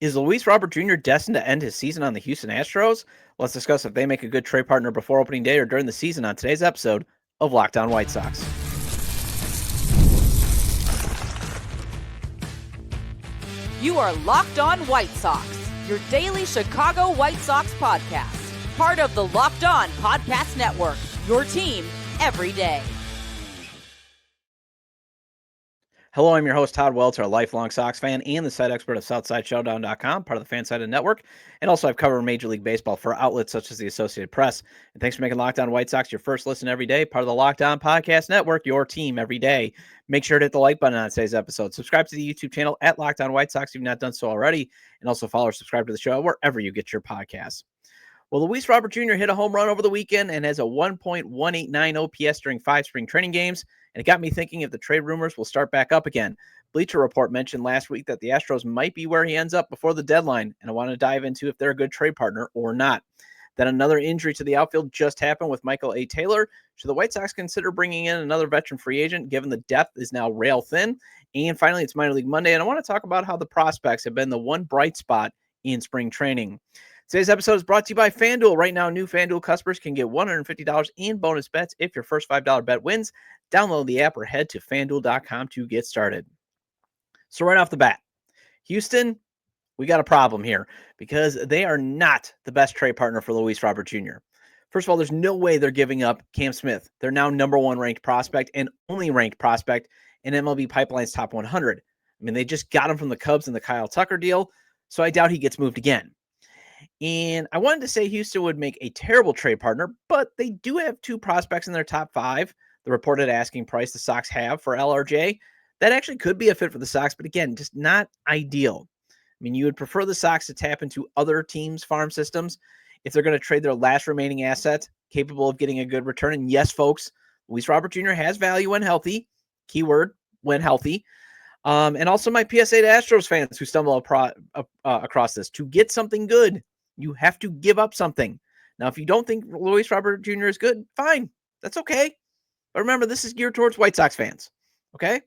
Is Luis Robert Jr. destined to end his season on the Houston Astros? Let's discuss if they make a good trade partner before opening day or during the season on today's episode of Locked On White Sox. You are Locked On White Sox, your daily Chicago White Sox podcast. Part of the Locked On Podcast Network, your team every day. Hello, I'm your host, Todd Welts, a lifelong Sox fan and the site expert of SouthsideShowdown.com, part of the FanSided Network. And also, I've covered Major League Baseball for outlets such as the Associated Press. And thanks for making Locked On White Sox your first listen every day, part of the Locked On Podcast Network, your team every day. Make sure to hit the like button on today's episode. Subscribe to the YouTube channel at Locked On White Sox if you've not done so already. And also follow or subscribe to the show wherever you get your podcasts. Well, Luis Robert Jr. hit a home run over the weekend and has a 1.189 OPS during 5 spring training games. And it got me thinking if the trade rumors will start back up again. Bleacher Report mentioned last week that the Astros might be where he ends up before the deadline, and I want to dive into if they're a good trade partner or not. Then another injury to the outfield just happened with Michael A. Taylor. Should the White Sox consider bringing in another veteran free agent, given the depth is now rail thin? And finally, it's Minor League Monday, and I want to talk about how the prospects have been the one bright spot in spring training. Today's episode is brought to you by FanDuel. Right now, new FanDuel customers can get $150 in bonus bets if your first $5 bet wins. Download the app or head to FanDuel.com to get started. So right off the bat, Houston, we got a problem here because they are not the best trade partner for Luis Robert Jr. First of all, there's no way they're giving up Cam Smith. They're now number one ranked prospect and only ranked prospect in MLB Pipeline's top 100. I mean, they just got him from the Cubs in the Kyle Tucker deal, so I doubt he gets moved again. And I wanted to say Houston would make a terrible trade partner, but they do have 2 prospects in their top 5. The reported asking price the Sox have for LRJ. That actually could be a fit for the Sox, but again, just not ideal. I mean, you would prefer the Sox to tap into other teams' farm systems if they're going to trade their last remaining asset capable of getting a good return. And yes, folks, Luis Robert Jr. has value when healthy. Keyword, when healthy. And also my PSA to Astros fans who stumble across this. To get something good, you have to give up something. Now, if you don't think Luis Robert Jr. is good, fine. That's okay. But remember, this is geared towards White Sox fans. Okay?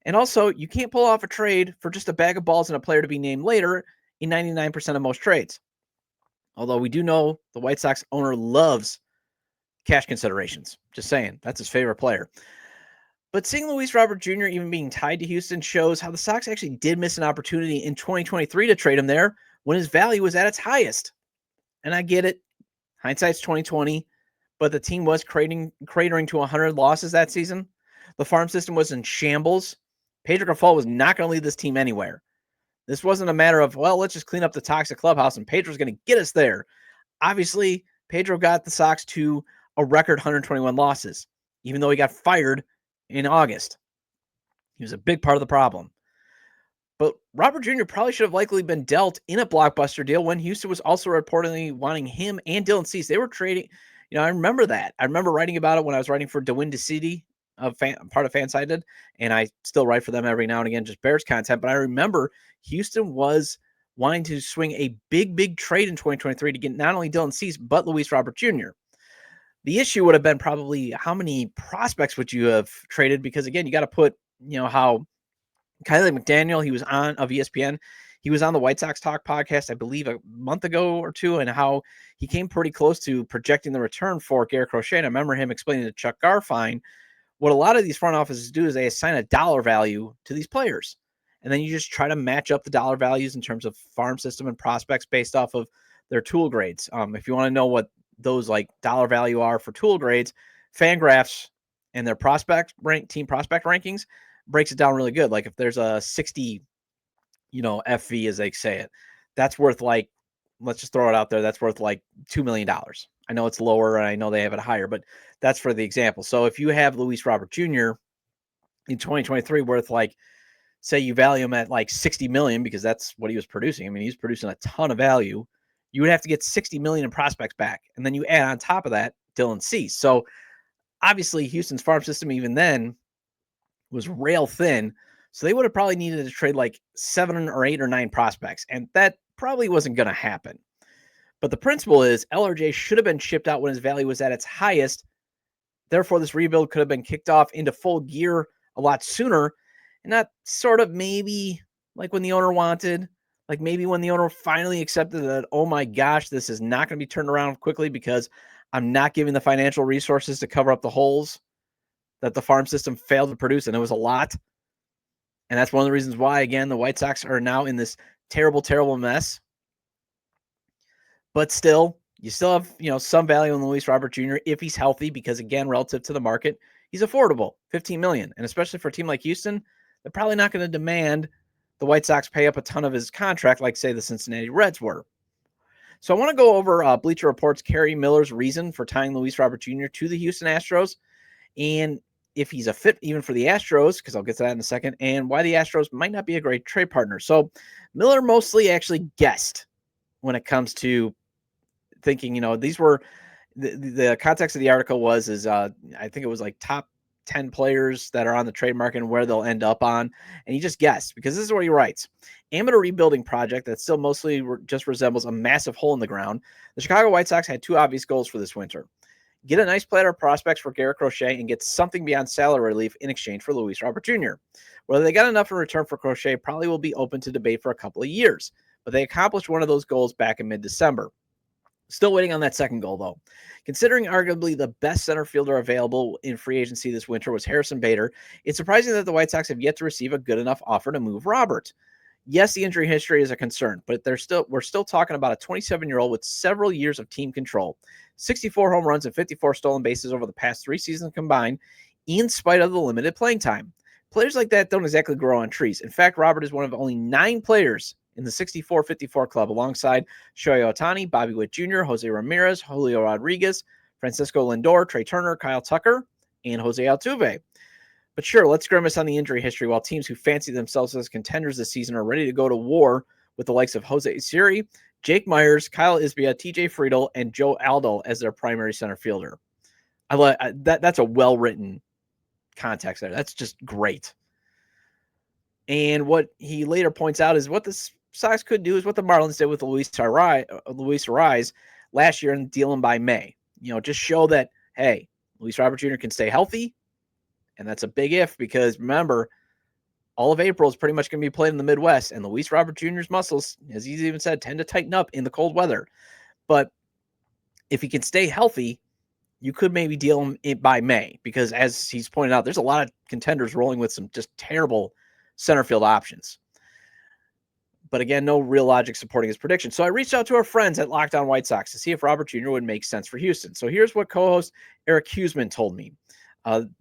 And also, you can't pull off a trade for just a bag of balls and a player to be named later in 99% of most trades. Although we do know the White Sox owner loves cash considerations. Just saying, that's his favorite player. But seeing Luis Robert Jr. even being tied to Houston shows how the Sox actually did miss an opportunity in 2023 to trade him there when his value was at its highest. And I get it. Hindsight's 2020. But the team was cratering to 100 losses that season. The farm system was in shambles. Pedro Grifol was not going to lead this team anywhere. This wasn't a matter of, well, let's just clean up the toxic clubhouse and Pedro's going to get us there. Obviously, Pedro got the Sox to a record 121 losses, even though he got fired in August. He was a big part of the problem. But Robert Jr. probably should have likely been dealt in a blockbuster deal when Houston was also reportedly wanting him and Dylan Cease. They were trading. I remember that. I remember writing about it when I was writing for DeWin DeCity, part of FanSided, and I still write for them every now and again, just Bears content. But I remember Houston was wanting to swing a big trade in 2023 to get not only Dylan Cease, but Luis Robert Jr. The issue would have been probably how many prospects would you have traded? Because again, you got to put, how Kylie McDaniel, he was on of ESPN. He was on the White Sox Talk podcast, I believe, a month ago or two, and how he came pretty close to projecting the return for Garrett Crochet. And I remember him explaining to Chuck Garfien, what a lot of these front offices do is they assign a dollar value to these players. And then you just try to match up the dollar values in terms of farm system and prospects based off of their tool grades. If you want to know what those like dollar value are for tool grades, Fangraphs and their team prospect rankings breaks it down really good. Like if there's a 60, FV as they say it, that's worth like, let's just throw it out there. That's worth like $2 million. I know it's lower and I know they have it higher, but that's for the example. So if you have Luis Robert Jr. in 2023 worth like, say you value him at like 60 million because that's what he was producing. I mean, he's producing a ton of value. You would have to get 60 million in prospects back. And then you add on top of that Dylan Cease. So obviously Houston's farm system even then was rail thin. So they would have probably needed to trade like 7 or 8 or 9 prospects. And that probably wasn't going to happen. But the principle is LRJ should have been shipped out when his value was at its highest. Therefore, this rebuild could have been kicked off into full gear a lot sooner and not sort of maybe like when the owner wanted, Like maybe when the owner finally accepted that, oh my gosh, this is not going to be turned around quickly because I'm not giving the financial resources to cover up the holes that the farm system failed to produce. And it was a lot. And that's one of the reasons why, again, the White Sox are now in this terrible, terrible mess. But still, you still have, some value in Luis Robert Jr. if he's healthy, because again, relative to the market, he's affordable, $15 million. And especially for a team like Houston, they're probably not going to demand the White Sox pay up a ton of his contract like, say, the Cincinnati Reds were. So I want to go over Bleacher Report's Kerry Miller's reason for tying Luis Robert Jr. to the Houston Astros, and if he's a fit even for the Astros, because I'll get to that in a second, and why the Astros might not be a great trade partner. So Miller mostly actually guessed when it comes to thinking, these were the context of the article was I think it was like top 10 players that are on the trade market and where they'll end up on. And he just guessed, because this is what he writes. Amid a rebuilding project that still mostly just resembles a massive hole in the ground, the Chicago White Sox had two obvious goals for this winter. Get a nice platter of prospects for Garrett Crochet and get something beyond salary relief in exchange for Luis Robert Jr. Whether they got enough in return for Crochet probably will be open to debate for a couple of years, but they accomplished one of those goals back in mid-December. Still waiting on that second goal, though. Considering arguably the best center fielder available in free agency this winter was Harrison Bader, it's surprising that the White Sox have yet to receive a good enough offer to move Robert. Yes, the injury history is a concern, but we're still talking about a 27-year-old with several years of team control, 64 home runs and 54 stolen bases over the past 3 seasons combined, in spite of the limited playing time. Players like that don't exactly grow on trees. In fact, Robert is one of only 9 players in the 64-54 club, alongside Shohei Ohtani, Bobby Witt Jr., Jose Ramirez, Julio Rodriguez, Francisco Lindor, Trey Turner, Kyle Tucker, and Jose Altuve. But sure, let's grimace on the injury history while teams who fancy themselves as contenders this season are ready to go to war with the likes of Jose Siri, Jake Myers, Kyle Isbia, TJ Friedel, and Joe Aldo as their primary center fielder. I like that. That's a well-written context there. That's just great. And what he later points out is what the Sox could do is what the Marlins did with Luis Arraez last year and deal him by May. Just show that, hey, Luis Robert Jr. can stay healthy. And that's a big if, because remember, all of April is pretty much going to be played in the Midwest, and Luis Robert Jr.'s muscles, as he's even said, tend to tighten up in the cold weather. But if he can stay healthy, you could maybe deal him by May, because as he's pointed out, there's a lot of contenders rolling with some just terrible center field options. But again, no real logic supporting his prediction. So I reached out to our friends at Locked On White Sox to see if Robert Jr. would make sense for Houston. So here's what co-host Eric Huseman told me.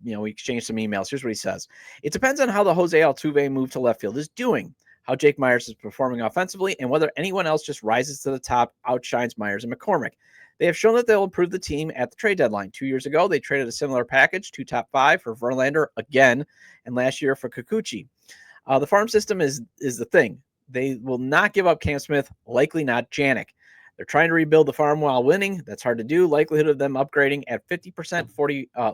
We exchanged some emails. Here's what he says. It depends on how the Jose Altuve move to left field is doing, how Jake Myers is performing offensively, and whether anyone else just rises to the top, outshines Myers and McCormick. They have shown that they'll improve the team at the trade deadline. 2 years ago, they traded a similar package, 2 top 5 for Verlander again, and last year for Kikuchi. The farm system is the thing. They will not give up Cam Smith, likely not Janik. They're trying to rebuild the farm while winning. That's hard to do. Likelihood of them upgrading at 50%,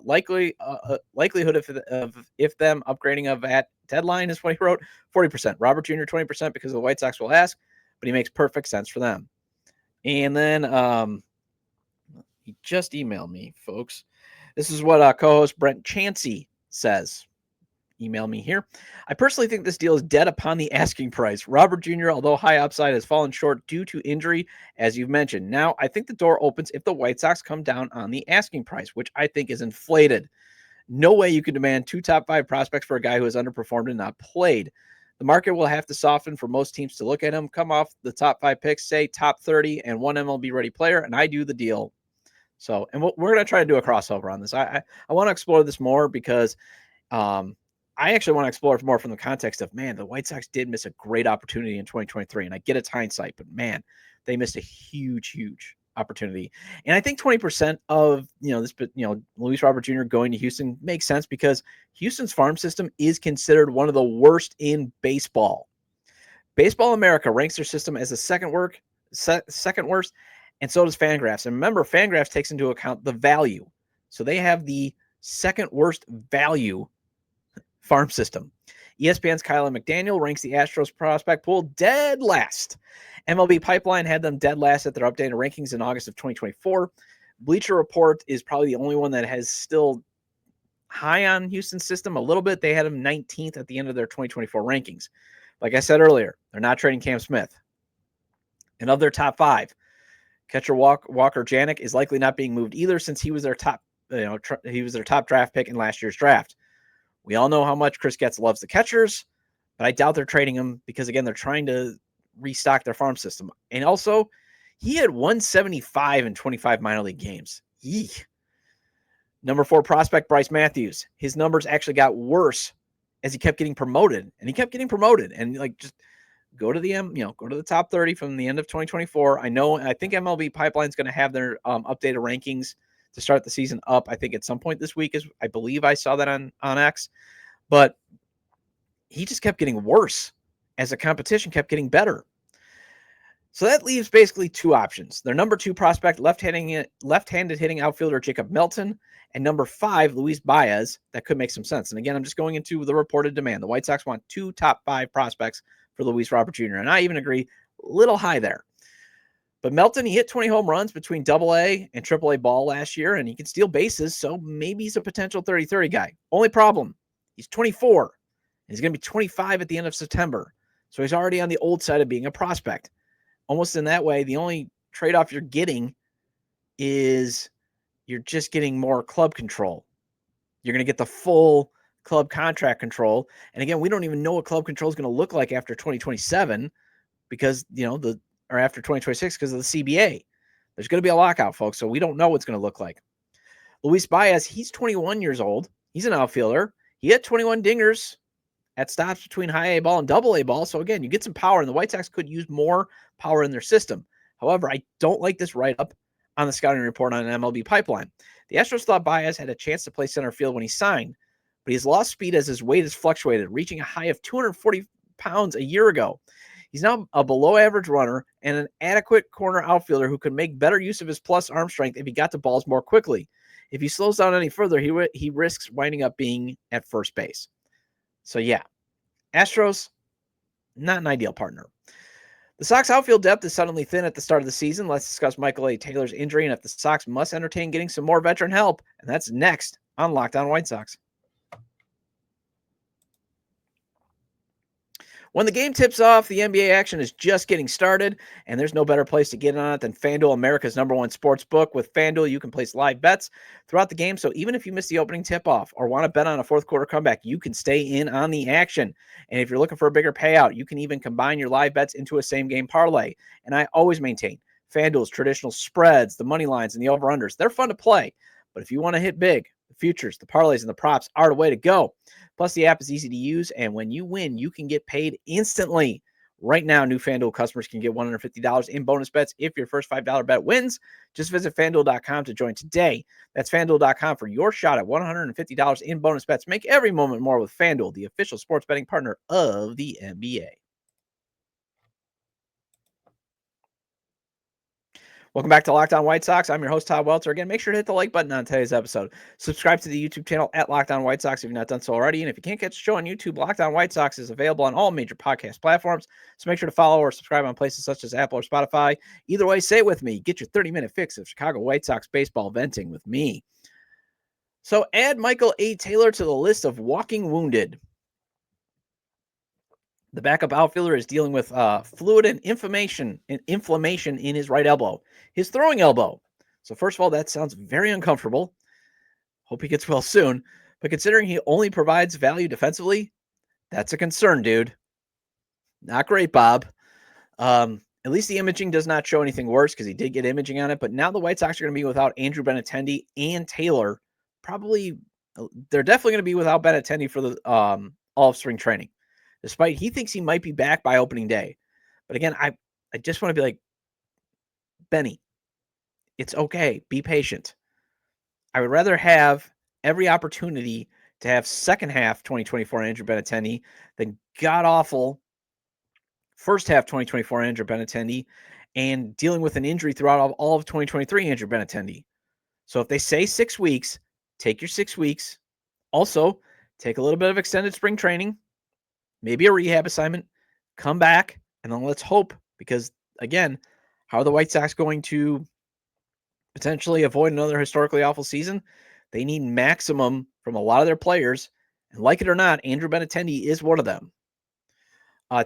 likelihood of if them upgrading of at deadline is what he wrote, 40%. Robert Jr., 20% because the White Sox will ask, but he makes perfect sense for them. And then he just emailed me, folks. This is what co-host Brent Chansey says. Email me here. I personally think this deal is dead upon the asking price. Robert Jr., although high upside, has fallen short due to injury, as you've mentioned. Now, I think the door opens if the White Sox come down on the asking price, which I think is inflated. No way you can demand 2 top 5 prospects for a guy who has underperformed and not played. The market will have to soften for most teams to look at him, come off the top 5 picks, say top 30 and 1 MLB-ready player, and I do the deal. So, and we're going to try to do a crossover on this. I want to explore this more because I actually want to explore it more from the context of, man, the White Sox did miss a great opportunity in 2023, and I get it's hindsight, but man, they missed a huge, huge opportunity. And I think 20% of, Luis Robert Jr. going to Houston makes sense because Houston's farm system is considered one of the worst in baseball. Baseball America ranks their system as the second worst, and so does Fangraphs. And remember, Fangraphs takes into account the value. So they have the second worst value farm system. ESPN's Kyler McDaniel ranks the Astros prospect pool dead last. MLB Pipeline had them dead last at their updated rankings in August of 2024. Bleacher Report is probably the only one that has still high on Houston's system a little bit. They had them 19th at the end of their 2024 rankings. Like I said earlier, they're not trading Cam Smith. And of their top 5, catcher Walker Janik is likely not being moved either, since he was their top, he was their top draft pick in last year's draft. We all know how much Chris Getz loves the catchers, but I doubt they're trading him because, again, they're trying to restock their farm system. And also, he had 175 in 25 minor league games. Yeek. Number 4 prospect, Bryce Matthews. His numbers actually got worse as he kept getting promoted, and just go to the top 30 from the end of 2024. I think MLB Pipeline's going to have their updated rankings to start the season up. I think at some point this week, I believe I saw that on X, but he just kept getting worse as the competition kept getting better. So that leaves basically 2 options. Their number 2 prospect, left-handed hitting outfielder Jacob Melton, and number 5, Luis Baez. That could make some sense. And again, I'm just going into the reported demand. The White Sox want 2 top 5 prospects for Luis Robert Jr., and I even agree, a little high there. But Melton, he hit 20 home runs between AA and AAA ball last year, and he can steal bases, so maybe he's a potential 30-30 guy. Only problem, he's 24, and he's going to be 25 at the end of September, so he's already on the old side of being a prospect. Almost in that way, the only trade-off you're getting is you're just getting more club control. You're going to get the full club contract control, and again, we don't even know what club control is going to look like after 2027 because, or after 2026 because of the CBA. There's going to be a lockout, folks, so we don't know what's going to look like. Luis Baez, he's 21 years old. He's an outfielder. He had 21 dingers at stops between high A ball and double A ball. So again, you get some power, and the White Sox could use more power in their system. However, I don't like this write-up on the scouting report on an MLB Pipeline. The Astros thought Baez had a chance to play center field when he signed, but he's lost speed as his weight has fluctuated, reaching a high of 240 pounds a year ago. He's now a below-average runner and an adequate corner outfielder who could make better use of his plus arm strength if he got to balls more quickly. If he slows down any further, he risks winding up being at first base. So yeah, Astros, not an ideal partner. The Sox outfield depth is suddenly thin at the start of the season. Let's discuss Michael A. Taylor's injury and if the Sox must entertain getting some more veteran help. And that's next on Locked On White Sox. When the game tips off, the NBA action is just getting started, and there's no better place to get on it than FanDuel, America's #1 sports book. With FanDuel, you can place live bets throughout the game, so even if you miss the opening tip-off or want to bet on a fourth-quarter comeback, you can stay in on the action. And if you're looking for a bigger payout, you can even combine your live bets into a same-game parlay. And I always maintain FanDuel's traditional spreads, the money lines, and the over-unders. They're fun to play, but if you want to hit big, the futures, the parlays, and the props are the way to go. Plus, the app is easy to use, and when you win, you can get paid instantly. Right now, new FanDuel customers can get $150 in bonus bets if your first $5 bet wins. Just visit FanDuel.com to join today. That's FanDuel.com for your shot at $150 in bonus bets. Make every moment more with FanDuel, the official sports betting partner of the NBA. Welcome back to Locked On White Sox. I'm your host, Todd Welter. Again, make sure to hit the like button on today's episode. Subscribe to the YouTube channel at Locked On White Sox if you've not done so already. And if you can't catch the show on YouTube, Locked On White Sox is available on all major podcast platforms. So make sure to follow or subscribe on places such as Apple or Spotify. Either way, say it with me. Get your 30-minute fix of Chicago White Sox baseball venting with me. So add Michael A. Taylor to the list of walking wounded. The backup outfielder is dealing with fluid and inflammation in his right elbow, his throwing elbow. So first of all, that sounds very uncomfortable. Hope he gets well soon. But considering he only provides value defensively, that's a concern, dude. Not great, Bob. At least the imaging does not show anything worse because he did get imaging on it. But now the White Sox are going to be without Andrew Benintendi and Taylor. They're definitely going to be without Benintendi for the all of spring training. Despite he thinks he might be back by opening day. But again, I just want to be like, Benny, it's okay. Be patient. I would rather have every opportunity to have second half 2024 Andrew Benintendi than god-awful first half 2024 Andrew Benintendi and dealing with an injury throughout all of 2023 Andrew Benintendi. So if they say 6 weeks, take your 6 weeks. Also, take a little bit of extended spring training. Maybe a rehab assignment, come back, and then let's hope, because, again, how are the White Sox going to potentially avoid another historically awful season? They need maximum from a lot of their players, and like it or not, Andrew Benintendi is one of them.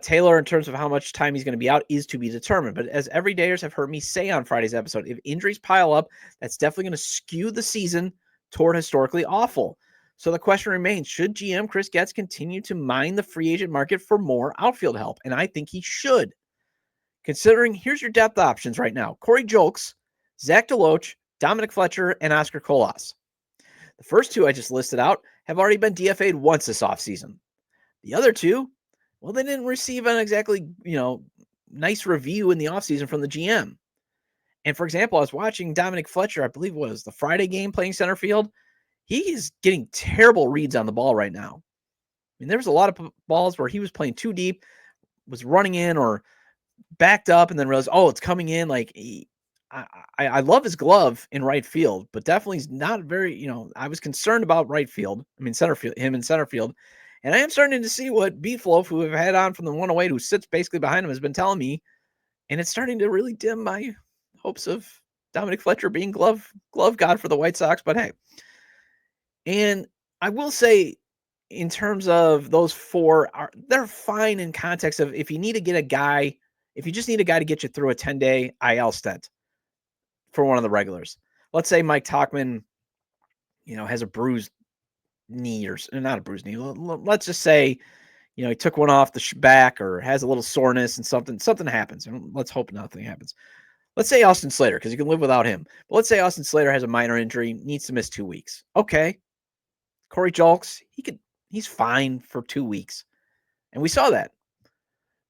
Taylor, in terms of how much time he's going to be out, is to be determined. But as everydayers have heard me say on Friday's episode, if injuries pile up, that's definitely going to skew the season toward historically awful. So the question remains, should GM Chris Getz continue to mine the free agent market for more outfield help? And I think he should. Considering, here's your depth options right now. Corey Julks, Zach DeLoach, Dominic Fletcher, and Oscar Colas. The first two I just listed out have already been DFA'd once this offseason. The other two, well, they didn't receive an exactly, nice review in the offseason from the GM. And for example, I was watching Dominic Fletcher, I believe it was the Friday game playing center field. He is getting terrible reads on the ball right now. I mean, there was a lot of balls where he was playing too deep, was running in or backed up and then realized, oh, it's coming in. Like, I love his glove in right field, but definitely he's not very, I was concerned about right field. I mean, center field, him in center field. And I am starting to see what Beefloaf, who I've had on from the 108, who sits basically behind him, has been telling me. And it's starting to really dim my hopes of Dominic Fletcher being glove god for the White Sox. But hey, and I will say, in terms of those four, they're fine in context of if you need to get a guy, if you just need a guy to get you through a 10-day IL stint for one of the regulars. Let's say Mike Tauchman, has a bruised knee or not a bruised knee. Let's just say, he took one off the back or has a little soreness and something happens. And let's hope nothing happens. Let's say Austin Slater, because you can live without him. But let's say Austin Slater has a minor injury, needs to miss 2 weeks. Okay. Corey Julks, he's fine for 2 weeks. And we saw that.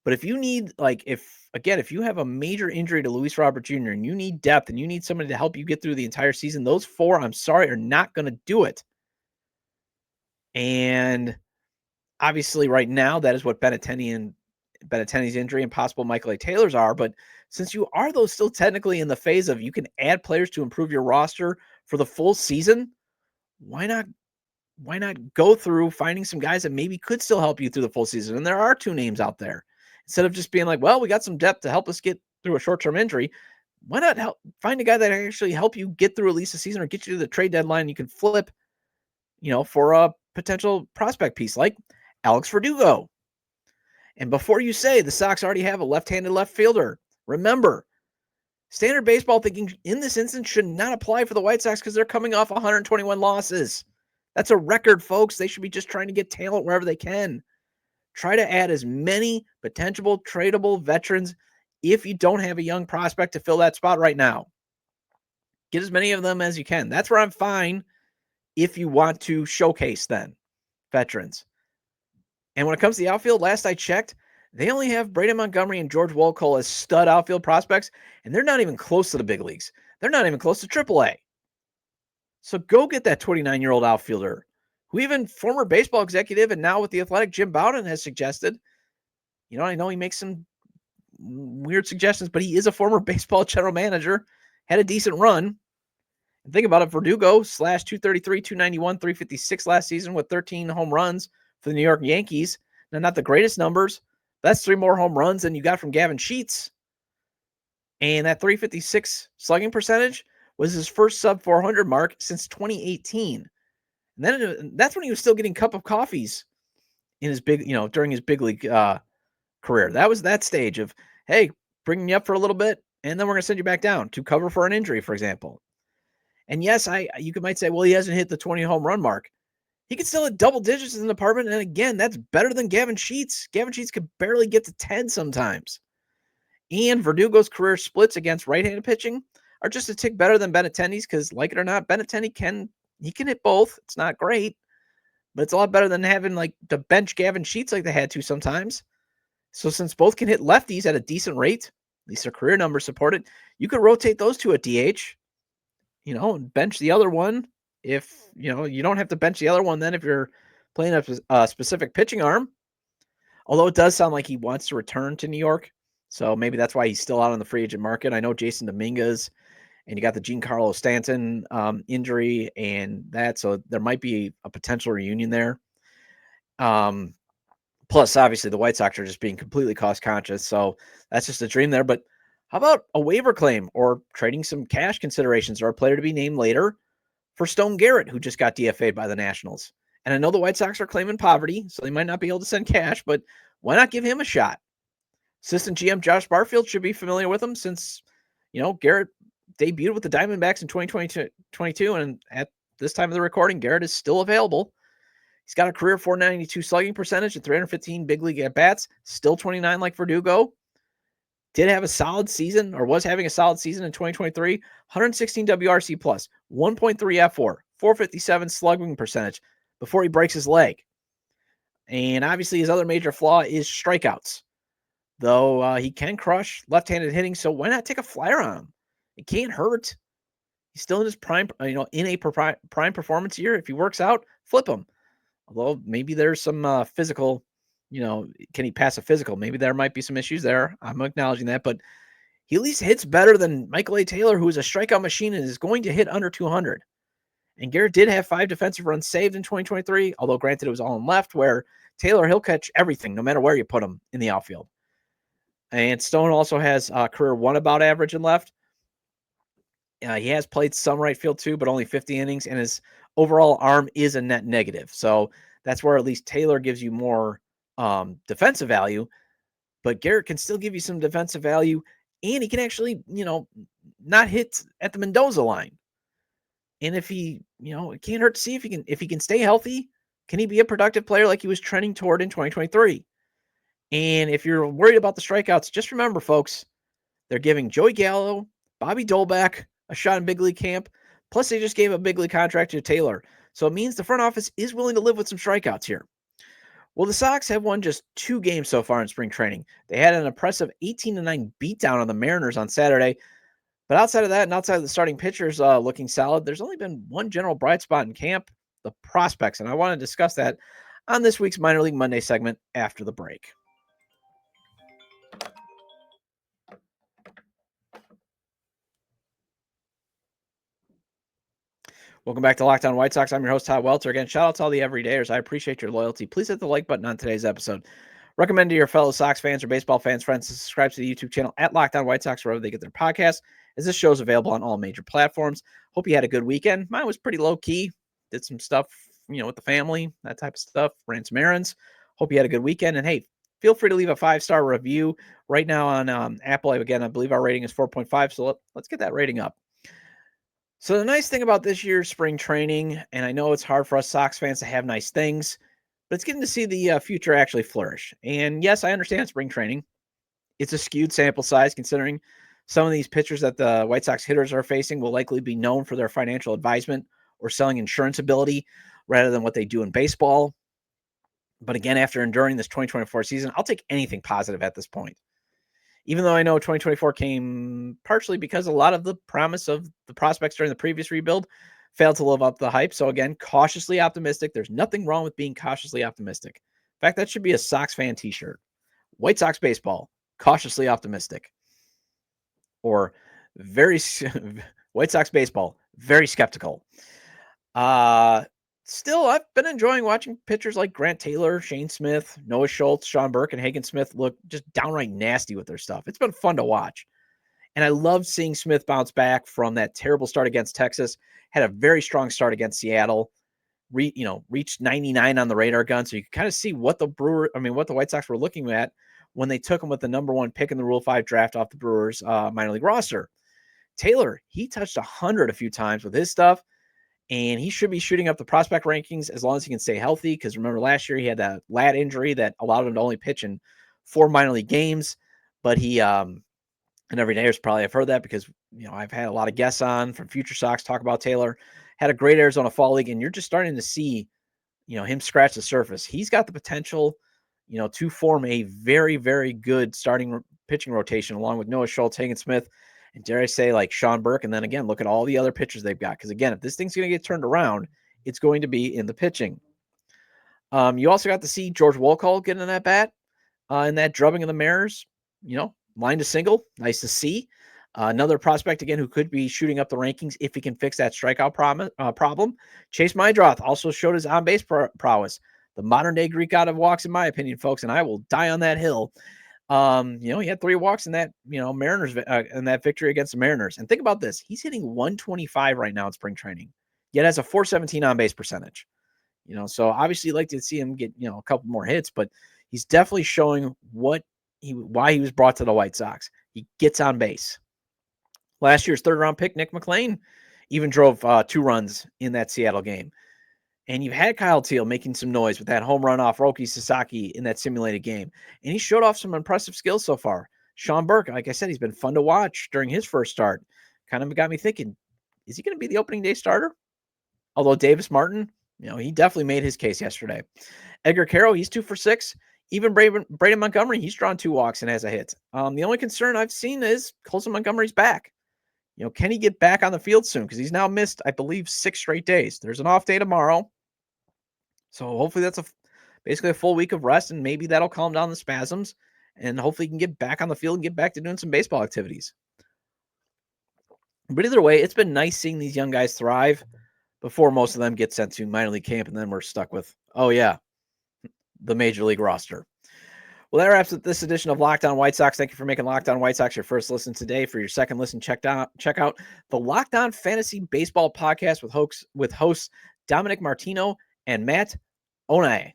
But if you need, if you have a major injury to Luis Robert Jr. and you need depth and you need somebody to help you get through the entire season, those four, I'm sorry, are not going to do it. And obviously right now, that is what Benintendi's injury and possible Michael A. Taylor's are. But since you are those still technically in the phase of you can add players to improve your roster for the full season, why not go through finding some guys that maybe could still help you through the full season? And there are 2 names out there. Instead of just being like, well, we got some depth to help us get through a short-term injury, why not find a guy that actually help you get through at least a season or get you to the trade deadline you can flip, for a potential prospect piece like Alex Verdugo. And before you say the Sox already have a left-handed left fielder, remember, standard baseball thinking in this instance should not apply for the White Sox because they're coming off 121 losses. That's a record, folks. They should be just trying to get talent wherever they can. Try to add as many potential tradable veterans if you don't have a young prospect to fill that spot right now. Get as many of them as you can. That's where I'm fine if you want to showcase then veterans. And when it comes to the outfield, last I checked, they only have Braden Montgomery and George Wolcott as stud outfield prospects, and they're not even close to the big leagues. They're not even close to AAA. So go get that 29-year-old outfielder, who even former baseball executive and now with the Athletic Jim Bowden has suggested. I know he makes some weird suggestions, but he is a former baseball general manager, had a decent run. And think about it, Verdugo /233, 291, 356 last season with 13 home runs for the New York Yankees. Now, not the greatest numbers. That's 3 more home runs than you got from Gavin Sheets. And that 356 slugging percentage was his first sub 400 mark since 2018. And then that's when he was still getting cup of coffees in his during his big league career. That was that stage of, hey, bringing you up for a little bit, and then we're going to send you back down to cover for an injury, for example. And yes, you might say, well, he hasn't hit the 20 home run mark. He could still hit double digits in the department. And again, that's better than Gavin Sheets. Gavin Sheets could barely get to 10 sometimes. And Verdugo's career splits against right-handed pitching are just a tick better than Benintendi's because, like it or not, Benintendi can hit both. It's not great, but it's a lot better than having the bench Gavin Sheets like they had to sometimes. So since both can hit lefties at a decent rate, at least their career numbers support it, you could rotate those two at DH, and bench the other one. If, you don't have to bench the other one then if you're playing a specific pitching arm. Although it does sound like he wants to return to New York. So maybe that's why he's still out on the free agent market. I know Jason Dominguez, and you got the Giancarlo Stanton injury and that. So there might be a potential reunion there. Plus, obviously, the White Sox are just being completely cost conscious. So that's just a dream there. But how about a waiver claim or trading some cash considerations or a player to be named later for Stone Garrett, who just got DFA'd by the Nationals? And I know the White Sox are claiming poverty, so they might not be able to send cash, but Why not give him a shot? Assistant GM Josh Barfield should be familiar with him since, Garrett debuted with the Diamondbacks in 2022, and at this time of the recording, Garrett is still available. He's got a career 492 slugging percentage and 315 big league at-bats, still 29 like Verdugo. Did have a solid season, or was having a solid season in 2023. 116 WRC plus, 1.3 F4, 457 slugging percentage before he breaks his leg. And obviously his other major flaw is strikeouts. Though he can crush left-handed hitting, so why not take a flyer on him? It can't hurt. He's still in his prime, in a prime performance year. If he works out, flip him. Although maybe there's some physical, can he pass a physical? Maybe there might be some issues there. I'm acknowledging that, but he at least hits better than Michael A. Taylor, who is a strikeout machine and is going to hit under 200. And Garrett did have 5 defensive runs saved in 2023, although granted it was all in left, where Taylor, he'll catch everything no matter where you put him in the outfield. And Stone also has career 1 about average in left. He has played some right field too, but only 50 innings, and his overall arm is a net negative. So that's where at least Taylor gives you more defensive value, but Garrett can still give you some defensive value, and he can actually, not hit at the Mendoza line. And if he, it can't hurt to see if he can stay healthy, can he be a productive player like he was trending toward in 2023? And if you're worried about the strikeouts, just remember, folks, they're giving Joey Gallo, Bobby Dolbeck a shot in big league camp. Plus, they just gave a big league contract to Taylor. So it means the front office is willing to live with some strikeouts here. Well, the Sox have won just 2 games so far in spring training. They had an impressive 18-9 beatdown on the Mariners on Saturday. But outside of that, and outside of the starting pitchers looking solid, there's only been one general bright spot in camp, the prospects. And I want to discuss that on this week's Minor League Monday segment after the break. Welcome back to Locked On White Sox. I'm your host, Todd Welter. Again, shout out to all the everydayers. I appreciate your loyalty. Please hit the like button on today's episode. Recommend to your fellow Sox fans or baseball fans, friends, to subscribe to the YouTube channel at Locked On White Sox, wherever they get their podcasts, as this show is available on all major platforms. Hope you had a good weekend. Mine was pretty low-key. Did some stuff, with the family, that type of stuff. Ran some errands. Hope you had a good weekend. And, hey, feel free to leave a 5-star review right now on Apple. Again, I believe our rating is 4.5, so let's get that rating up. So the nice thing about this year's spring training, and I know it's hard for us Sox fans to have nice things, but it's getting to see the future actually flourish. And yes, I understand spring training. It's a skewed sample size considering some of these pitchers that the White Sox hitters are facing will likely be known for their financial advisement or selling insurance ability rather than what they do in baseball. But again, after enduring this 2024 season, I'll take anything positive at this point. Even though I know 2024 came partially because a lot of the promise of the prospects during the previous rebuild failed to live up to the hype. So again, cautiously optimistic. There's nothing wrong with being cautiously optimistic. In fact, that should be a Sox fan t-shirt. White Sox baseball, cautiously optimistic. Or White Sox baseball, very skeptical. Still, I've been enjoying watching pitchers like Grant Taylor, Shane Smith, Noah Schultz, Sean Burke, and Hagen Smith look just downright nasty with their stuff. It's been fun to watch. And I love seeing Smith bounce back from that terrible start against Texas. Had a very strong start against Seattle. Reached 99 on the radar gun. So you can kind of see what the White Sox were looking at when they took him with the number 1 pick in the Rule 5 draft off the Brewers minor league roster. Taylor, he touched 100 a few times with his stuff. And he should be shooting up the prospect rankings as long as he can stay healthy. Because remember, last year he had that lat injury that allowed him to only pitch in 4 minor league games. But he, and every day probably I've heard that because, I've had a lot of guests on from Future Sox talk about Taylor. Had a great Arizona Fall League, and you're just starting to see, him scratch the surface. He's got the potential, to form a very, very good starting pitching rotation along with Noah Schultz, Hagen Smith, and dare I say, like Sean Burke. And then again, look at all the other pitchers they've got. Because again, if this thing's going to get turned around, it's going to be in the pitching. You also got to see George Wolcott getting in that bat in that drubbing of the Mariners. Line to single. Nice to see. Another prospect, again, who could be shooting up the rankings if he can fix that strikeout problem. Chase Mydroth also showed his on-base prowess. The modern-day Greek god of walks, in my opinion, folks, and I will die on that hill. He had 3 walks in that, Mariners in that victory against the Mariners. And think about this. He's hitting 125 right now in spring training, yet has a 417 on base percentage. So obviously you'd like to see him get, a couple more hits, but he's definitely showing why he was brought to the White Sox. He gets on base. Last year's third-round pick, Nick McLean, even drove 2 runs in that Seattle game. And you've had Kyle Teal making some noise with that home run off Roki Sasaki in that simulated game. And he showed off some impressive skills so far. Sean Burke, like I said, he's been fun to watch during his first start. Kind of got me thinking, is he going to be the opening day starter? Although Davis Martin, he definitely made his case yesterday. Edgar Carroll, he's 2 for 6. Even Braden Montgomery, he's drawn 2 walks and has a hit. The only concern I've seen is Colson Montgomery's back. Can he get back on the field soon? Because he's now missed, I believe, 6 straight days. There's an off day tomorrow. So hopefully that's basically a full week of rest, and maybe that'll calm down the spasms, and hopefully he can get back on the field and get back to doing some baseball activities. But either way, it's been nice seeing these young guys thrive before most of them get sent to minor league camp, and then we're stuck with, the major league roster. Well, that wraps up this edition of Locked On White Sox. Thank you for making Locked On White Sox your first listen today. For your second listen, check out the Locked On Fantasy Baseball Podcast with hosts Dominic Martino and Matt Onae.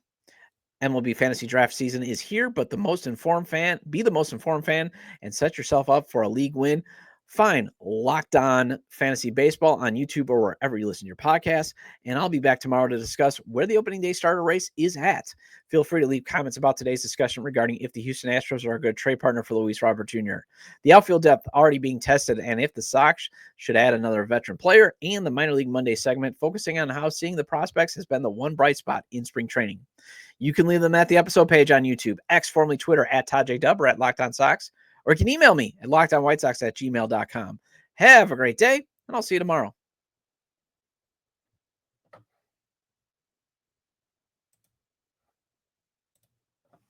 MLB fantasy draft season is here, but be the most informed fan and set yourself up for a league win. Find Locked On Fantasy Baseball on YouTube or wherever you listen to your podcasts. And I'll be back tomorrow to discuss where the opening day starter race is at. Feel free to leave comments about today's discussion regarding if the Houston Astros are a good trade partner for Luis Robert Jr., the outfield depth already being tested, and if the Sox should add another veteran player, and the Minor League Monday segment focusing on how seeing the prospects has been the one bright spot in spring training. You can leave them at the episode page on YouTube, X, formerly Twitter, at Todd J. Dub, or at Locked On Sox. Or you can email me at lockedonwhitesox@gmail.com. Have a great day, and I'll see you tomorrow.